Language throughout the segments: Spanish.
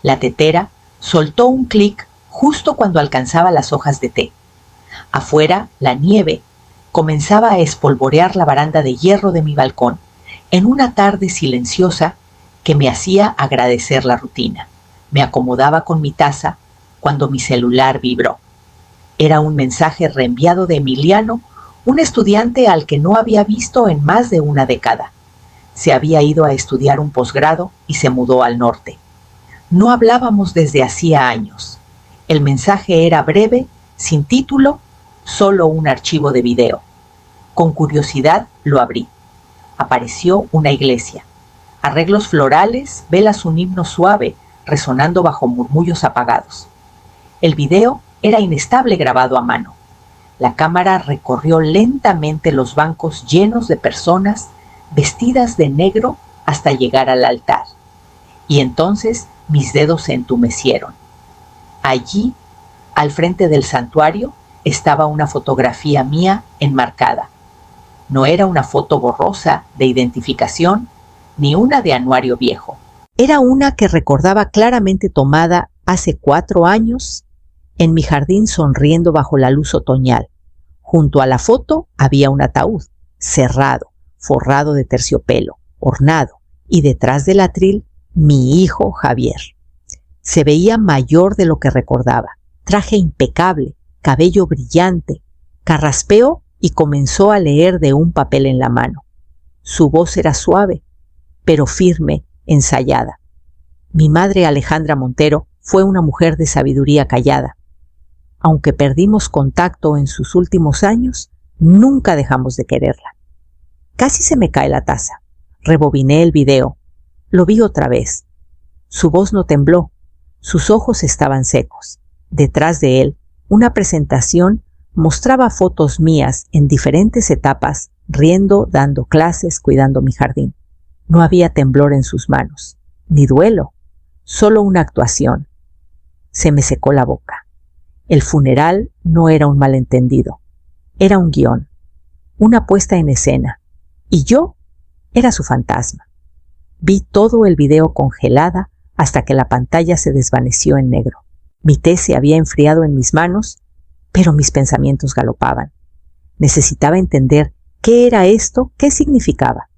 La tetera soltó un clic justo cuando alcanzaba las hojas de té. Afuera, la nieve comenzaba a espolvorear la baranda de hierro de mi balcón en una tarde silenciosa que me hacía agradecer la rutina. Me acomodaba con mi taza cuando mi celular vibró. Era un mensaje reenviado de Emiliano, un estudiante al que no había visto en más de una década. Se había ido a estudiar un posgrado y se mudó al norte. No hablábamos desde hacía años. El mensaje era breve, sin título, solo un archivo de video. Con curiosidad lo abrí. Apareció una iglesia. Arreglos florales, velas un himno suave, resonando bajo murmullos apagados. El video era inestable grabado a mano. La cámara recorrió lentamente los bancos llenos de personas vestidas de negro hasta llegar al altar. Y entonces mis dedos se entumecieron. Allí, al frente del santuario, estaba una fotografía mía enmarcada. No era una foto borrosa de identificación, ni una de anuario viejo. Era una que recordaba claramente tomada hace 4 años en mi jardín sonriendo bajo la luz otoñal. Junto a la foto había un ataúd, cerrado, forrado de terciopelo, ornado, y detrás del atril mi hijo Javier. Se veía mayor de lo que recordaba, traje impecable, cabello brillante. Carraspeó y comenzó a leer de un papel en la mano. Su voz era suave, pero firme, ensayada. Mi madre Alejandra Montero fue una mujer de sabiduría callada. Aunque perdimos contacto en sus últimos años, nunca dejamos de quererla. Casi se me cae la taza. Rebobiné el video. Lo vi otra vez. Su voz no tembló. Sus ojos estaban secos. Detrás de él, una presentación mostraba fotos mías en diferentes etapas, riendo, dando clases, cuidando mi jardín. No había temblor en sus manos, ni duelo, solo una actuación. Se me secó la boca. El funeral no era un malentendido, era un guión, una puesta en escena, y yo era su fantasma. Vi todo el video congelada hasta que la pantalla se desvaneció en negro. Mi té se había enfriado en mis manos, pero mis pensamientos galopaban. Necesitaba entender qué era esto, qué significaba.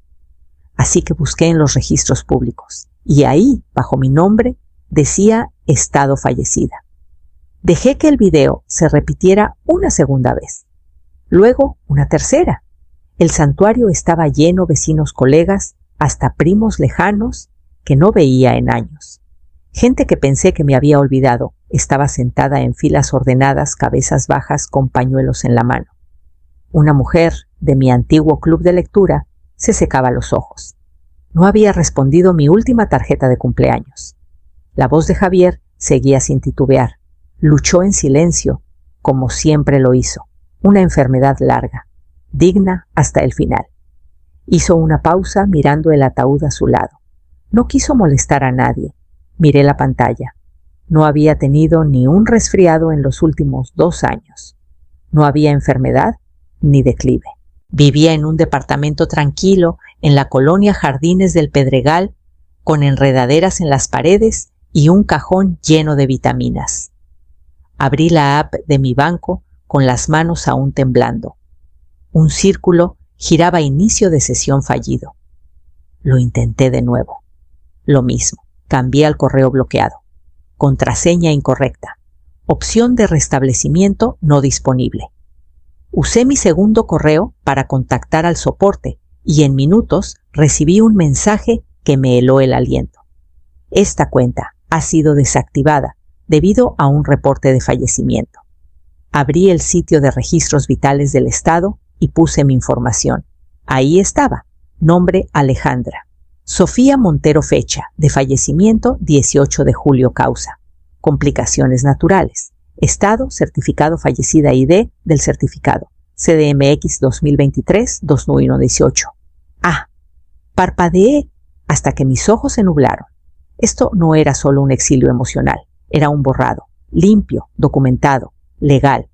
Así que busqué en los registros públicos, y ahí, bajo mi nombre, decía estado fallecida. Dejé que el video se repitiera una segunda vez, luego una tercera. El santuario estaba lleno, vecinos, colegas, hasta primos lejanos que no veía en años. Gente que pensé que me había olvidado estaba sentada en filas ordenadas, cabezas bajas, con pañuelos en la mano. Una mujer de mi antiguo club de lectura se secaba los ojos. No había respondido mi última tarjeta de cumpleaños. La voz de Javier seguía sin titubear. Luchó en silencio, como siempre lo hizo. Una enfermedad larga, digna hasta el final. Hizo una pausa mirando el ataúd a su lado. No quiso molestar a nadie. Miré la pantalla. No había tenido ni un resfriado en los últimos 2 años. No había enfermedad ni declive. Vivía en un departamento tranquilo en la colonia Jardines del Pedregal, con enredaderas en las paredes y un cajón lleno de vitaminas. Abrí la app de mi banco con las manos aún temblando. Un círculo giraba a inicio de sesión fallido. Lo intenté de nuevo. Lo mismo. Cambié al correo bloqueado. Contraseña incorrecta. Opción de restablecimiento no disponible. Usé mi segundo correo para contactar al soporte y en minutos recibí un mensaje que me heló el aliento. Esta cuenta ha sido desactivada debido a un reporte de fallecimiento. Abrí el sitio de registros vitales del Estado y puse mi información. Ahí estaba, nombre Alejandra. Sofía Montero, fecha de fallecimiento 18 de julio, causa complicaciones naturales. Estado, certificado fallecida ID del certificado. CDMX 2023-2118. Parpadeé hasta que mis ojos se nublaron. Esto no era solo un exilio emocional, era un borrado, limpio, documentado, legal.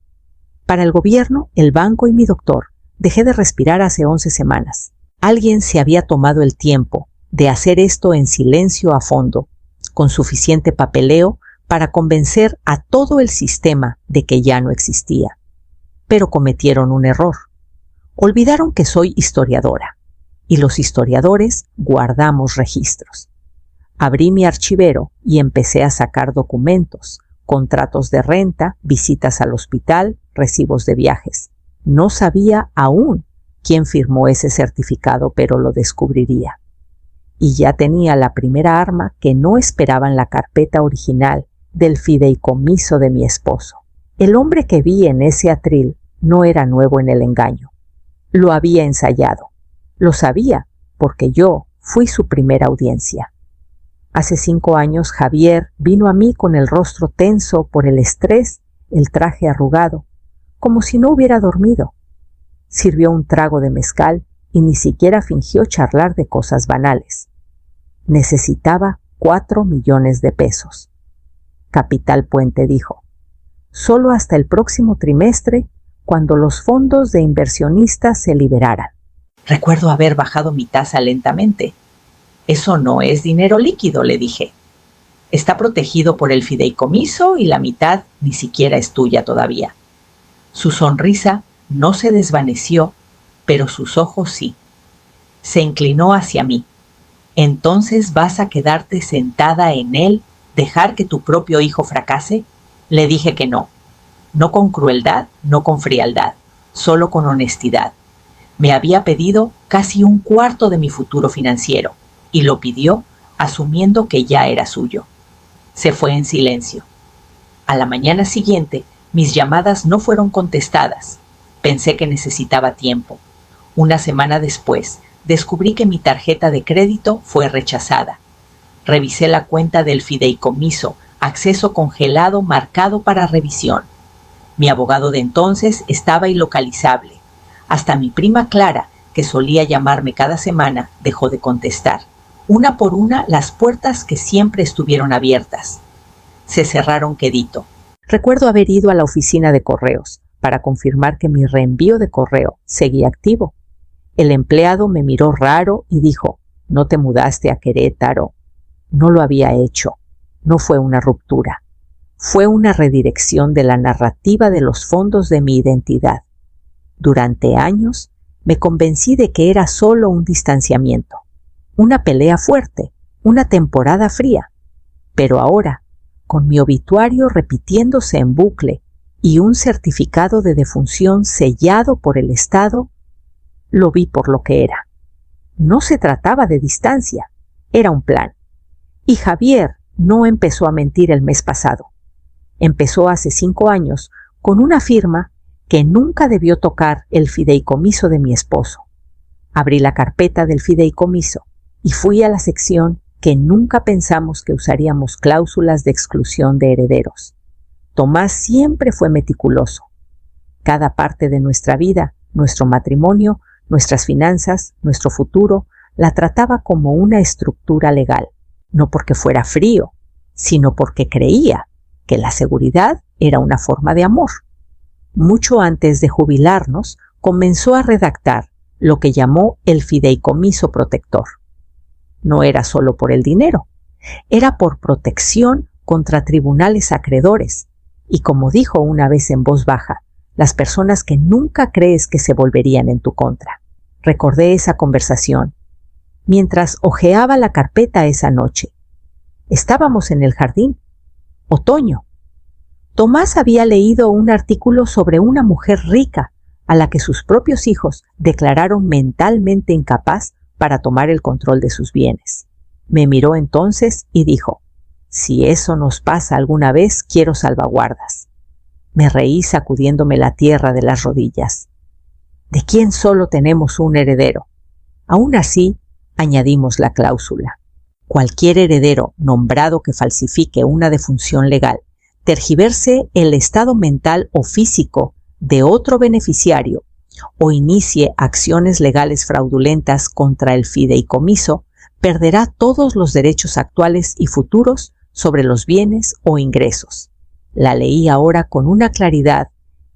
Para el gobierno, el banco y mi doctor, dejé de respirar hace 11 semanas. Alguien se había tomado el tiempo de hacer esto en silencio a fondo, con suficiente papeleo para convencer a todo el sistema de que ya no existía. Pero cometieron un error. Olvidaron que soy historiadora, y los historiadores guardamos registros. Abrí mi archivero y empecé a sacar documentos, contratos de renta, visitas al hospital, recibos de viajes. No sabía aún quién firmó ese certificado, pero lo descubriría. Y ya tenía la primera arma que no esperaba en la carpeta original del fideicomiso de mi esposo. El hombre que vi en ese atril no era nuevo en el engaño. Lo había ensayado. Lo sabía porque yo fui su primera audiencia. Hace 5 años Javier vino a mí con el rostro tenso por el estrés, el traje arrugado, como si no hubiera dormido. Sirvió un trago de mezcal y ni siquiera fingió charlar de cosas banales. Necesitaba 4 millones de pesos. Capital Puente dijo, solo hasta el próximo trimestre, cuando los fondos de inversionistas se liberaran. Recuerdo haber bajado mi taza lentamente. Eso no es dinero líquido, le dije. Está protegido por el fideicomiso y la mitad ni siquiera es tuya todavía. Su sonrisa no se desvaneció, pero sus ojos sí. Se inclinó hacia mí. ¿Entonces vas a quedarte sentada en él, dejar que tu propio hijo fracase? Le dije que no. No con crueldad, no con frialdad, solo con honestidad. Me había pedido casi 1/4 de mi futuro financiero, y lo pidió asumiendo que ya era suyo. Se fue en silencio. A la mañana siguiente, mis llamadas no fueron contestadas. Pensé que necesitaba tiempo. Una semana después, descubrí que mi tarjeta de crédito fue rechazada. Revisé la cuenta del fideicomiso, acceso congelado marcado para revisión. Mi abogado de entonces estaba ilocalizable. Hasta mi prima Clara, que solía llamarme cada semana, dejó de contestar. Una por una, las puertas que siempre estuvieron abiertas se cerraron quedito. Recuerdo haber ido a la oficina de correos para confirmar que mi reenvío de correo seguía activo. El empleado me miró raro y dijo, ¿no te mudaste a Querétaro? No lo había hecho. No fue una ruptura. Fue una redirección de la narrativa de los fondos de mi identidad. Durante años me convencí de que era solo un distanciamiento, una pelea fuerte, una temporada fría. Pero ahora, con mi obituario repitiéndose en bucle y un certificado de defunción sellado por el Estado, lo vi por lo que era. No se trataba de distancia, era un plan. Y Javier no empezó a mentir el mes pasado. Empezó hace 5 años con una firma que nunca debió tocar el fideicomiso de mi esposo. Abrí la carpeta del fideicomiso y fui a la sección que nunca pensamos que usaríamos cláusulas de exclusión de herederos. Tomás siempre fue meticuloso. Cada parte de nuestra vida, nuestro matrimonio, nuestras finanzas, nuestro futuro, la trataba como una estructura legal, no porque fuera frío, sino porque creía que la seguridad era una forma de amor. Mucho antes de jubilarnos, comenzó a redactar lo que llamó el fideicomiso protector. No era solo por el dinero, era por protección contra tribunales acreedores y, como dijo una vez en voz baja, las personas que nunca crees que se volverían en tu contra. Recordé esa conversación mientras hojeaba la carpeta esa noche. Estábamos en el jardín. Otoño. Tomás había leído un artículo sobre una mujer rica a la que sus propios hijos declararon mentalmente incapaz para tomar el control de sus bienes. Me miró entonces y dijo, si eso nos pasa alguna vez, quiero salvaguardas. Me reí sacudiéndome la tierra de las rodillas. ¿De quién solo tenemos un heredero? Aún así, añadimos la cláusula. Cualquier heredero nombrado que falsifique una defunción legal, tergiverse el estado mental o físico de otro beneficiario o inicie acciones legales fraudulentas contra el fideicomiso, perderá todos los derechos actuales y futuros sobre los bienes o ingresos. La leí ahora con una claridad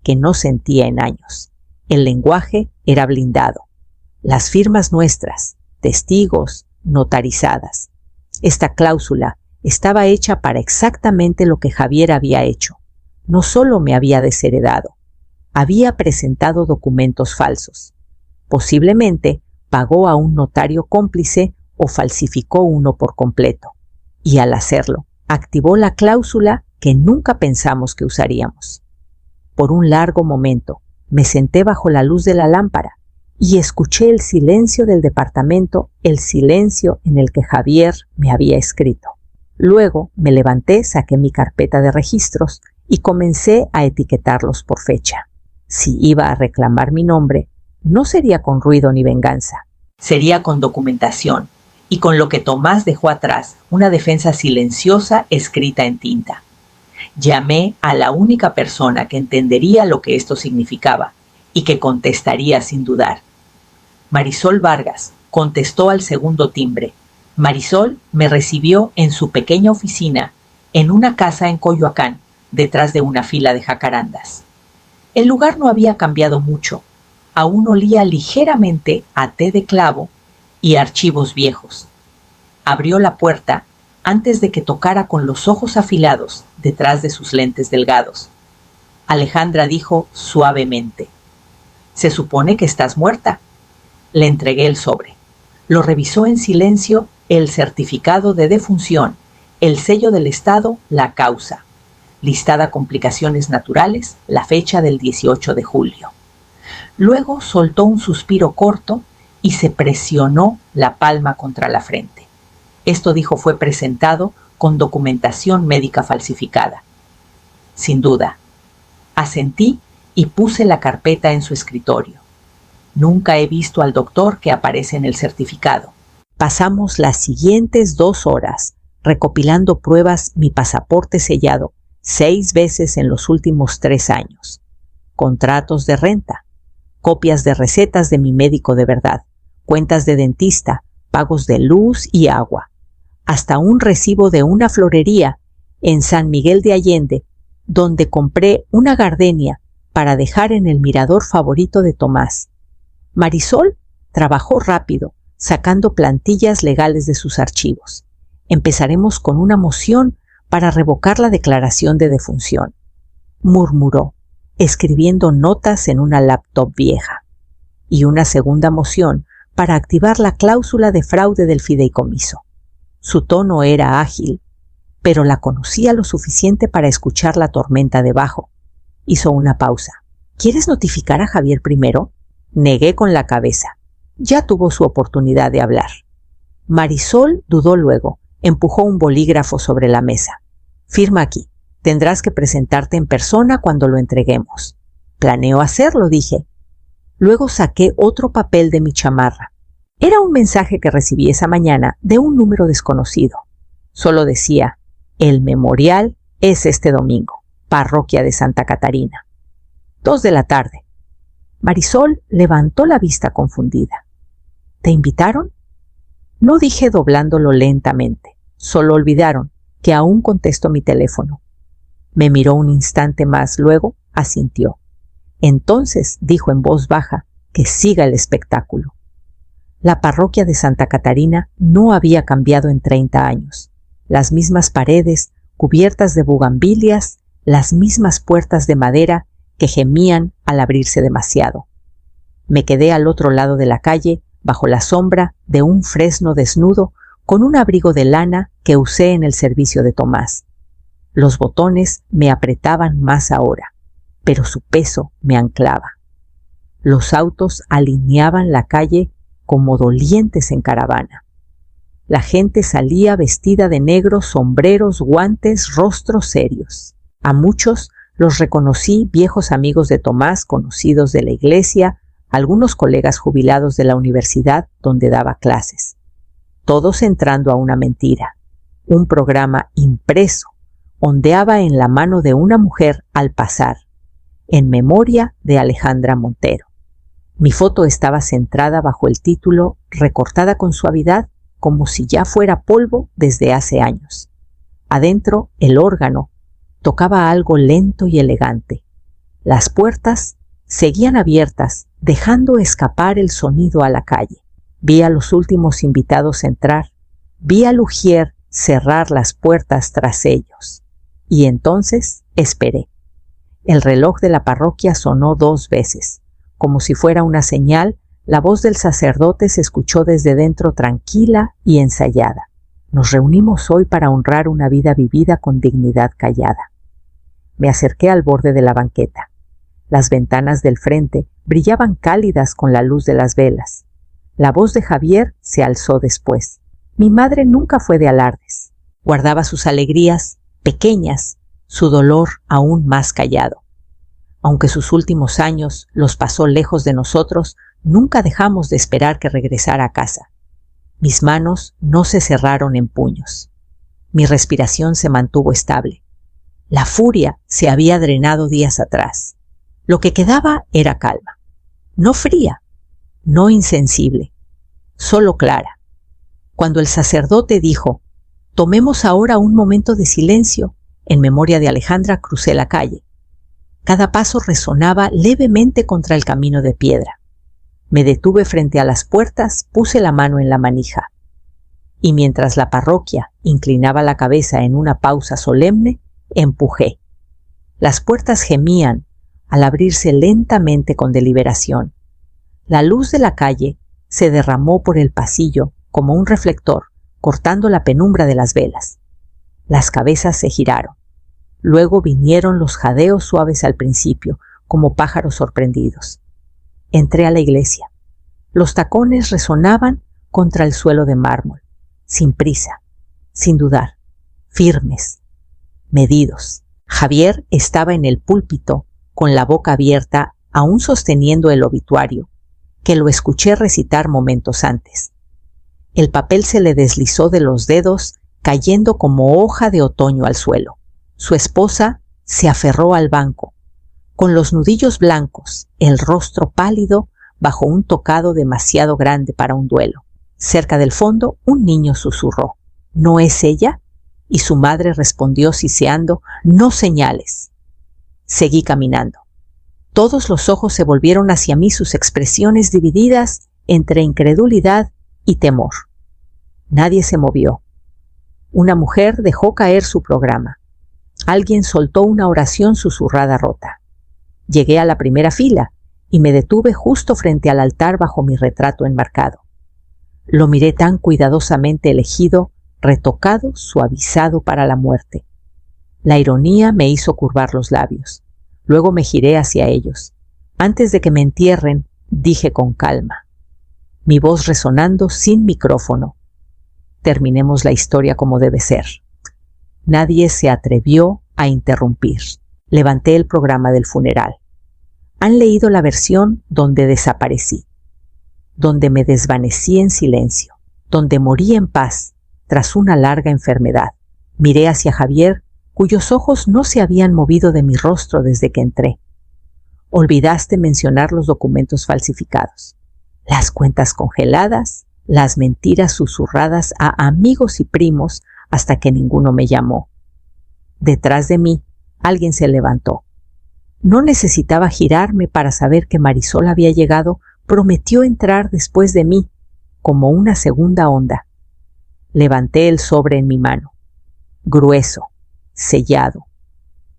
que no sentía en años. El lenguaje era blindado. Las firmas nuestras, testigos, notarizadas. Esta cláusula estaba hecha para exactamente lo que Javier había hecho. No solo me había desheredado, había presentado documentos falsos. Posiblemente pagó a un notario cómplice o falsificó uno por completo. Y al hacerlo, activó la cláusula que nunca pensamos que usaríamos. Por un largo momento, me senté bajo la luz de la lámpara y escuché el silencio del departamento, el silencio en el que Javier me había escrito. Luego me levanté, saqué mi carpeta de registros y comencé a etiquetarlos por fecha. Si iba a reclamar mi nombre, no sería con ruido ni venganza. Sería con documentación y con lo que Tomás dejó atrás, una defensa silenciosa escrita en tinta. Llamé a la única persona que entendería lo que esto significaba y que contestaría sin dudar. Marisol Vargas contestó al segundo timbre. Marisol me recibió en su pequeña oficina, en una casa en Coyoacán, detrás de una fila de jacarandas. El lugar no había cambiado mucho. Aún olía ligeramente a té de clavo y archivos viejos. Abrió la puerta antes de que tocara con los ojos afilados detrás de sus lentes delgados. Alejandra dijo suavemente: «Se supone que estás muerta». Le entregué el sobre. Lo revisó en silencio, el certificado de defunción, el sello del Estado, la causa. Listada complicaciones naturales, la fecha del 18 de julio. Luego soltó un suspiro corto y se presionó la palma contra la frente. Esto, dijo, fue presentado con documentación médica falsificada. Sin duda. Asentí y puse la carpeta en su escritorio. Nunca he visto al doctor que aparece en el certificado. Pasamos las siguientes 2 horas recopilando pruebas, mi pasaporte sellado 6 veces en los últimos 3 años, contratos de renta, copias de recetas de mi médico de verdad, cuentas de dentista, pagos de luz y agua, hasta un recibo de una florería en San Miguel de Allende, donde compré una gardenia para dejar en el mirador favorito de Tomás. Marisol trabajó rápido, sacando plantillas legales de sus archivos. Empezaremos con una moción para revocar la declaración de defunción, murmuró, escribiendo notas en una laptop vieja, y una segunda moción para activar la cláusula de fraude del fideicomiso. Su tono era ágil, pero la conocía lo suficiente para escuchar la tormenta debajo. Hizo una pausa. ¿Quieres notificar a Javier primero? Negué con la cabeza. Ya tuvo su oportunidad de hablar. Marisol dudó luego. Empujó un bolígrafo sobre la mesa. Firma aquí. Tendrás que presentarte en persona cuando lo entreguemos. Planeo hacerlo, dije. Luego saqué otro papel de mi chamarra. Era un mensaje que recibí esa mañana de un número desconocido. Solo decía: el memorial es este domingo, parroquia de Santa Catarina. 2 de la tarde. Marisol levantó la vista confundida. ¿Te invitaron? No, dije doblándolo lentamente. Solo olvidaron que aún contesto mi teléfono. Me miró un instante más, luego asintió. Entonces dijo en voz baja que siga el espectáculo. La parroquia de Santa Catarina no había cambiado en 30 años. Las mismas paredes cubiertas de bugambilias, las mismas puertas de madera que gemían al abrirse demasiado. Me quedé al otro lado de la calle, bajo la sombra de un fresno desnudo, con un abrigo de lana que usé en el servicio de Tomás. Los botones me apretaban más ahora, pero su peso me anclaba. Los autos alineaban la calle como dolientes en caravana. La gente salía vestida de negro, sombreros, guantes, rostros serios. A muchos los reconocí, viejos amigos de Tomás, conocidos de la iglesia, algunos colegas jubilados de la universidad donde daba clases. Todos entrando a una mentira. Un programa impreso ondeaba en la mano de una mujer al pasar, en memoria de Alejandra Montero. Mi foto estaba centrada bajo el título, recortada con suavidad, como si ya fuera polvo desde hace años. Adentro, el órgano tocaba algo lento y elegante. Las puertas seguían abiertas, dejando escapar el sonido a la calle. Vi a los últimos invitados entrar. Vi a Lugier cerrar las puertas tras ellos. Y entonces esperé. El reloj de la parroquia sonó 2 veces. Como si fuera una señal, la voz del sacerdote se escuchó desde dentro tranquila y ensayada. Nos reunimos hoy para honrar una vida vivida con dignidad callada. Me acerqué al borde de la banqueta. Las ventanas del frente brillaban cálidas con la luz de las velas. La voz de Javier se alzó después. Mi madre nunca fue de alardes. Guardaba sus alegrías pequeñas, su dolor aún más callado. Aunque sus últimos años los pasó lejos de nosotros, nunca dejamos de esperar que regresara a casa. Mis manos no se cerraron en puños. Mi respiración se mantuvo estable. La furia se había drenado días atrás. Lo que quedaba era calma. No fría, no insensible, solo clara. Cuando el sacerdote dijo, «Tomemos ahora un momento de silencio», en memoria de Alejandra crucé la calle. Cada paso resonaba levemente contra el camino de piedra. Me detuve frente a las puertas, puse la mano en la manija. Y mientras la parroquia inclinaba la cabeza en una pausa solemne, empujé. Las puertas gemían al abrirse lentamente con deliberación. La luz de la calle se derramó por el pasillo como un reflector, cortando la penumbra de las velas. Las cabezas se giraron. Luego vinieron los jadeos suaves al principio, como pájaros sorprendidos. Entré a la iglesia. Los tacones resonaban contra el suelo de mármol, sin prisa, sin dudar, firmes, medidos. Javier estaba en el púlpito, con la boca abierta, aún sosteniendo el obituario, que lo escuché recitar momentos antes. El papel se le deslizó de los dedos, cayendo como hoja de otoño al suelo. Su esposa se aferró al banco, con los nudillos blancos, el rostro pálido, bajo un tocado demasiado grande para un duelo. Cerca del fondo, un niño susurró, «¿No es ella?», y su madre respondió siseando, «No señales». Seguí caminando. Todos los ojos se volvieron hacia mí, sus expresiones divididas entre incredulidad y temor. Nadie se movió. Una mujer dejó caer su programa. Alguien soltó una oración susurrada rota. Llegué a la primera fila y me detuve justo frente al altar bajo mi retrato enmarcado. Lo miré tan cuidadosamente elegido, retocado, suavizado para la muerte. La ironía me hizo curvar los labios. Luego me giré hacia ellos. Antes de que me entierren, dije con calma, mi voz resonando sin micrófono, «Terminemos la historia como debe ser». Nadie se atrevió a interrumpir. Levanté el programa del funeral. Han leído la versión donde desaparecí, donde me desvanecí en silencio, donde morí en paz tras una larga enfermedad. Miré hacia Javier, cuyos ojos no se habían movido de mi rostro desde que entré. Olvidaste mencionar los documentos falsificados, las cuentas congeladas, las mentiras susurradas a amigos y primos hasta que ninguno me llamó. Detrás de mí, alguien se levantó. No necesitaba girarme para saber que Marisol había llegado. Prometió entrar después de mí, como una segunda onda. Levanté el sobre en mi mano, grueso, sellado,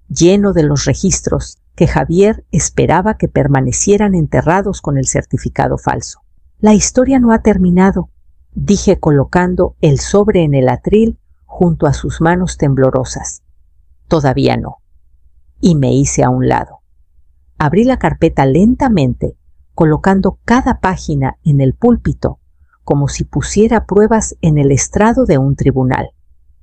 lleno de los registros que Javier esperaba que permanecieran enterrados con el certificado falso. La historia no ha terminado, dije colocando el sobre en el atril junto a sus manos temblorosas. Todavía no. Y me hice a un lado. Abrí la carpeta lentamente, colocando cada página en el púlpito, como si pusiera pruebas en el estrado de un tribunal.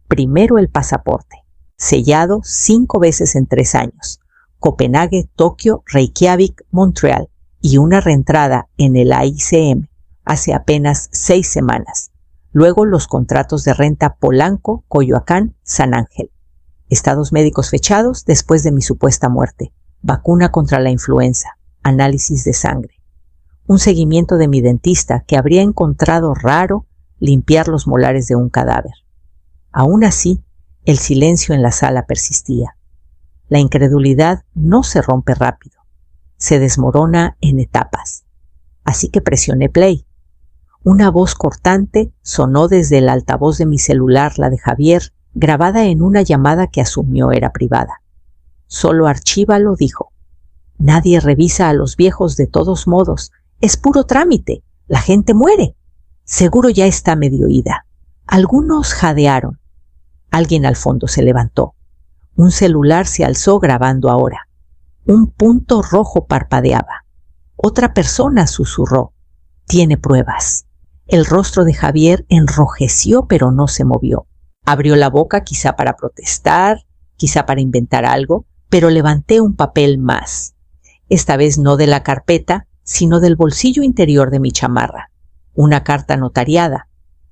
Primero el pasaporte, sellado 5 veces en 3 años. Copenhague, Tokio, Reykjavik, Montreal, y una reentrada en el AICM hace apenas 6 semanas. Luego los contratos de renta Polanco, Coyoacán, San Ángel. Estados médicos fechados después de mi supuesta muerte. Vacuna contra la influenza. Análisis de sangre. Un seguimiento de mi dentista que habría encontrado raro limpiar los molares de un cadáver. Aún así, el silencio en la sala persistía. La incredulidad no se rompe rápido. Se desmorona en etapas. Así que presioné play. Una voz cortante sonó desde el altavoz de mi celular, la de Javier, grabada en una llamada que asumió era privada. Solo archívalo, dijo. Nadie revisa a los viejos de todos modos. Es puro trámite. La gente muere. Seguro ya está medio ida. Algunos jadearon. Alguien al fondo se levantó. Un celular se alzó grabando ahora. Un punto rojo parpadeaba. Otra persona susurró. Tiene pruebas. El rostro de Javier enrojeció, pero no se movió. Abrió la boca quizá para protestar, quizá para inventar algo, pero levanté un papel más. Esta vez no de la carpeta, sino del bolsillo interior de mi chamarra. Una carta notariada.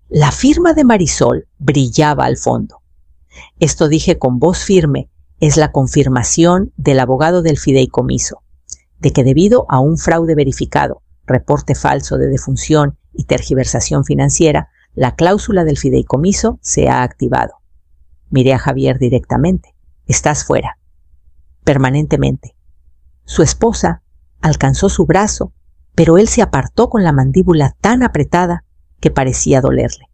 La firma de Marisol brillaba al fondo. Esto, dije con voz firme, es la confirmación del abogado del fideicomiso, de que debido a un fraude verificado, reporte falso de defunción y tergiversación financiera, la cláusula del fideicomiso se ha activado. Miré a Javier directamente. Estás fuera. Permanentemente. Su esposa alcanzó su brazo, pero él se apartó con la mandíbula tan apretada que parecía dolerle.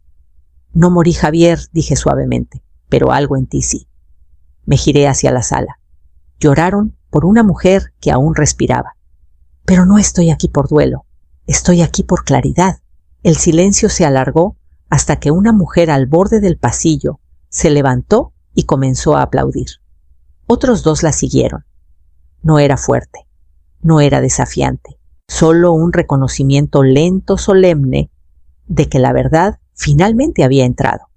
No morí, Javier, dije suavemente, pero algo en ti sí. Me giré hacia la sala. Lloraron por una mujer que aún respiraba. Pero no estoy aquí por duelo. Estoy aquí por claridad. El silencio se alargó hasta que una mujer al borde del pasillo se levantó y comenzó a aplaudir. Otros dos la siguieron. No era fuerte, no era desafiante, solo un reconocimiento lento, solemne, de que la verdad finalmente había entrado.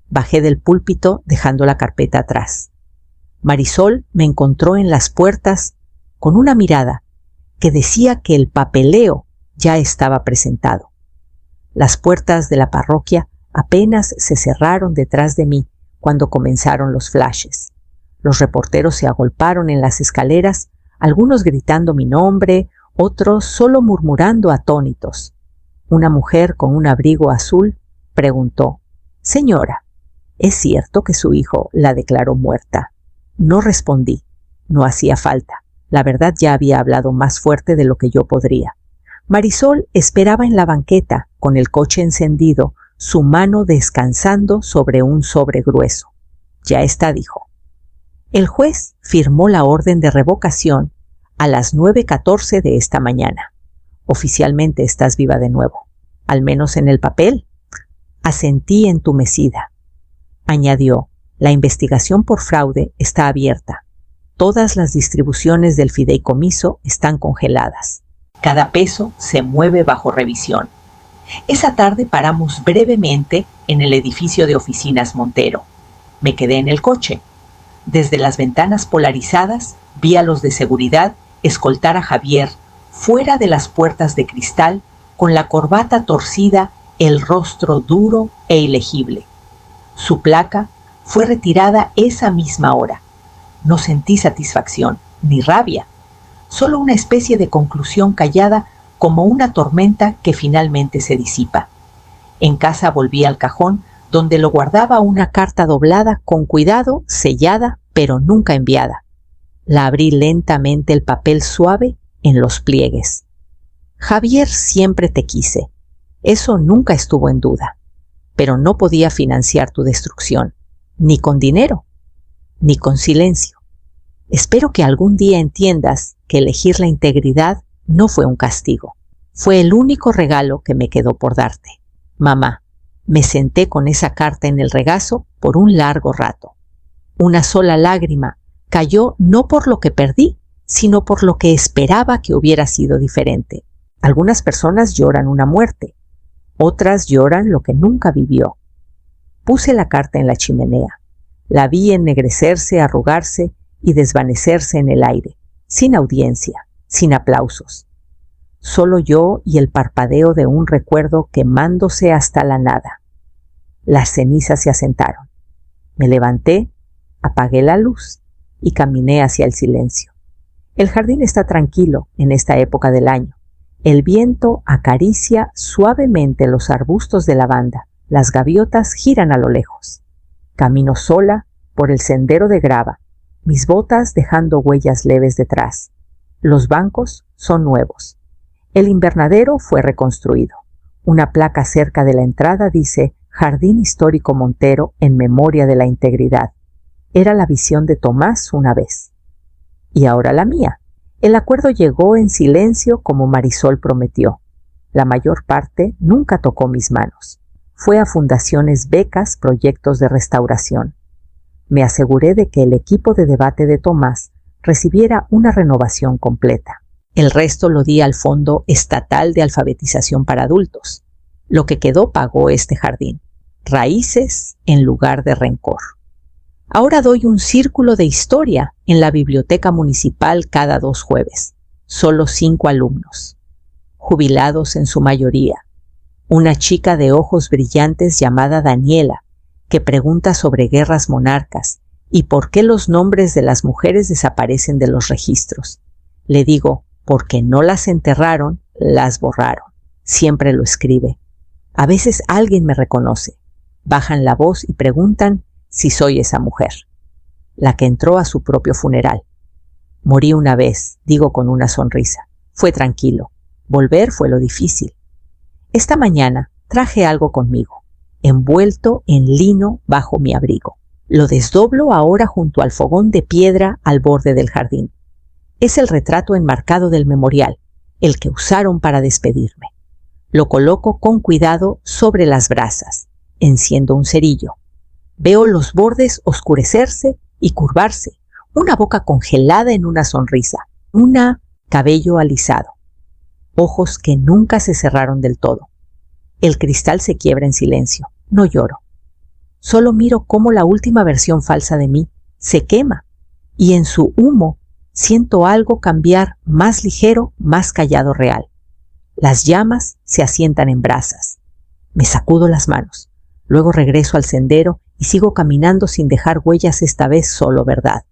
Bajé del púlpito dejando la carpeta atrás. Marisol me encontró en las puertas con una mirada que decía que el papeleo ya estaba presentado. Las puertas de la parroquia apenas se cerraron detrás de mí cuando comenzaron los flashes. Los reporteros se agolparon en las escaleras, algunos gritando mi nombre, otros solo murmurando atónitos. Una mujer con un abrigo azul preguntó: «Señora, ¿es cierto que su hijo la declaró muerta?» No respondí. No hacía falta. La verdad ya había hablado más fuerte de lo que yo podría. Marisol esperaba en la banqueta, con el coche encendido, su mano descansando sobre un sobre grueso. «Ya está», dijo. El juez firmó la orden de revocación a las 9:14 de esta mañana. Oficialmente estás viva de nuevo, al menos en el papel. Asentí entumecida. Añadió: la investigación por fraude está abierta. Todas las distribuciones del fideicomiso están congeladas. Cada peso se mueve bajo revisión. Esa tarde paramos brevemente en el edificio de oficinas Montero. Me quedé en el coche. Desde las ventanas polarizadas vi a los de seguridad escoltar a Javier fuera de las puertas de cristal con la corbata torcida, el rostro duro e ilegible. Su placa fue retirada esa misma hora. No sentí satisfacción ni rabia, solo una especie de conclusión callada como una tormenta que finalmente se disipa. En casa volví al cajón donde lo guardaba una carta doblada con cuidado, sellada, pero nunca enviada. La abrí lentamente, el papel suave en los pliegues. Javier, siempre te quise. Eso nunca estuvo en duda. Pero no podía financiar tu destrucción, ni con dinero, ni con silencio. Espero que algún día entiendas que elegir la integridad no fue un castigo. Fue el único regalo que me quedó por darte. Mamá. Me senté con esa carta en el regazo por un largo rato. Una sola lágrima cayó no por lo que perdí, sino por lo que esperaba que hubiera sido diferente. Algunas personas lloran una muerte, otras lloran lo que nunca vivió. Puse la carta en la chimenea. La vi ennegrecerse, arrugarse y desvanecerse en el aire, sin audiencia, sin aplausos. Solo yo y el parpadeo de un recuerdo quemándose hasta la nada. Las cenizas se asentaron. Me levanté, apagué la luz y caminé hacia el silencio. El jardín está tranquilo en esta época del año. El viento acaricia suavemente los arbustos de lavanda. Las gaviotas giran a lo lejos. Camino sola por el sendero de grava, mis botas dejando huellas leves detrás. Los bancos son nuevos. El invernadero fue reconstruido. Una placa cerca de la entrada dice Jardín Histórico Montero en memoria de la integridad. Era la visión de Tomás una vez. Y ahora la mía. El acuerdo llegó en silencio como Marisol prometió. La mayor parte nunca tocó mis manos. Fue a fundaciones, becas, proyectos de restauración. Me aseguré de que el equipo de debate de Tomás recibiera una renovación completa. El resto lo di al Fondo Estatal de Alfabetización para Adultos. Lo que quedó pagó este jardín. Raíces en lugar de rencor. Ahora doy un círculo de historia en la biblioteca municipal cada 2 jueves. Solo 5 alumnos. Jubilados en su mayoría. Una chica de ojos brillantes llamada Daniela, que pregunta sobre guerras monarcas y por qué los nombres de las mujeres desaparecen de los registros. Le digo, porque no las enterraron, las borraron. Siempre lo escribe. A veces alguien me reconoce. Bajan la voz y preguntan si soy esa mujer, la que entró a su propio funeral. Morí una vez, digo con una sonrisa. Fue tranquilo. Volver fue lo difícil. Esta mañana traje algo conmigo, envuelto en lino bajo mi abrigo. Lo desdoblo ahora junto al fogón de piedra al borde del jardín. Es el retrato enmarcado del memorial, el que usaron para despedirme. Lo coloco con cuidado sobre las brasas. Enciendo un cerillo. Veo los bordes oscurecerse y curvarse, una boca congelada en una sonrisa, un cabello alisado, ojos que nunca se cerraron del todo. El cristal se quiebra en silencio. No lloro. Solo miro cómo la última versión falsa de mí se quema y en su humo siento algo cambiar más ligero, más callado real. Las llamas se asientan en brasas. Me sacudo las manos. Luego regreso al sendero y sigo caminando sin dejar huellas, esta vez solo verdad.